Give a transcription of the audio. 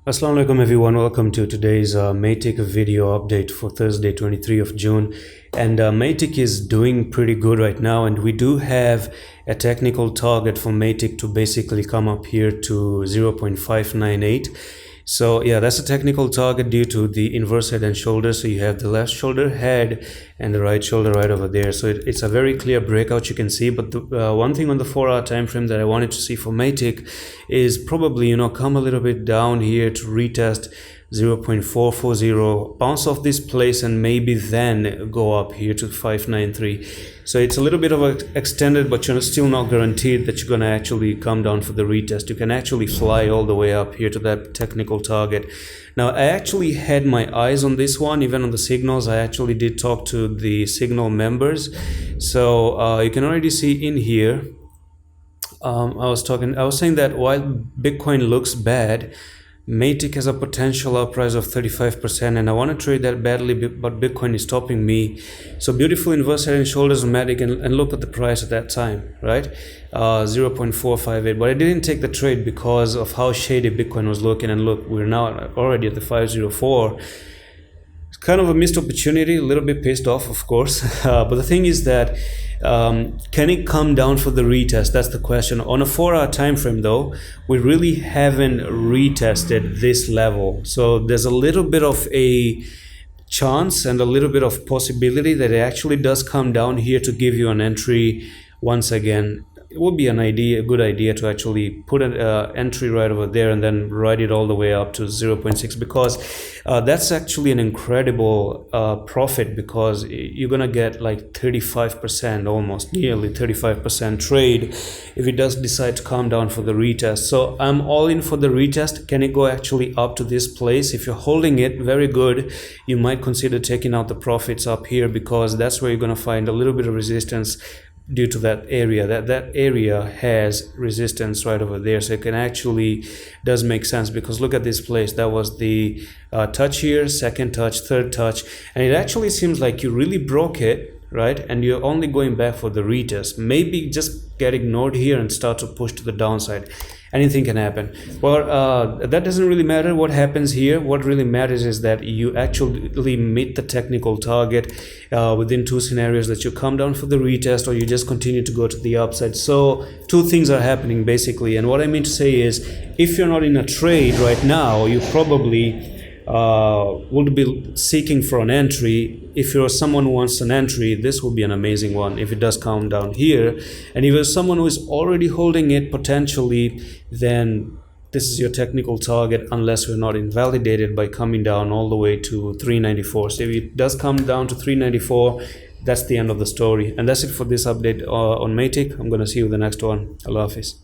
Assalamu alaikum everyone, welcome to today's Matic video update for Thursday 23 of June. And Matic is doing pretty good right now, and we do have a technical target for Matic to basically come up here to 0.598. So yeah, that's a technical target due to the inverse head and shoulder. So you have the left shoulder head and the right shoulder right over there. So it's a very clear breakout, you can see. But the one thing on the 4-hour time frame that I wanted to see for Matic is probably, come a little bit down here to retest 0.440, bounce off this place, and maybe then go up here to 593. So it's a little bit of an extended, but you're still not guaranteed that you're going to actually come down for the retest. You can actually fly all the way up here to that technical target. Now, I actually had my eyes on this one, even on the signals. I actually did talk to the signal members. So you can already see in here, I was saying that while Bitcoin looks bad, Matic has a potential uprise of 35%, and I want to trade that badly, but Bitcoin is stopping me. So beautiful inverse head and shoulders on Matic, and look at the price at that time, right? 0.458. But I didn't take the trade because of how shady Bitcoin was looking, and look, we're now already at the 504. It's kind of a missed opportunity, a little bit pissed off, of course. But the thing is that can it come down for the retest? That's the question. On a 4-hour time frame though, we really haven't retested this level. So there's a little bit of a chance and a little bit of possibility that it actually does come down here to give you an entry once again. It would be a good idea to actually put an entry right over there and then ride it all the way up to 0.6, because that's actually an incredible profit, because you're gonna get like 35%, almost nearly 35% trade if it does decide to come down for the retest. So I'm all in for the retest. Can it go actually up to this place? If you're holding it, very good. You might consider taking out the profits up here, because that's where you're gonna find a little bit of resistance due to that area. That area has resistance right over there, so it can actually does make sense, because look at this place. That was the touch here, second touch, third touch, and it actually seems like you really broke it, right? And you're only going back for the retest. Maybe just get ignored here and start to push to the downside. Anything can happen. Well, that doesn't really matter what happens here. What really matters is that you actually meet the technical target within two scenarios, that you come down for the retest or you just continue to go to the upside. So two things are happening basically. And what I mean to say is, if you're not in a trade right now, you probably would be seeking for an entry. If you're someone who wants an entry, this will be an amazing one if it does come down here. And if you're someone who is already holding it potentially, then this is your technical target, unless we're not invalidated by coming down all the way to 394. So if it does come down to 394, that's the end of the story. And that's it for this update on Matic. I'm going to see you in the next one. Allah Hafiz.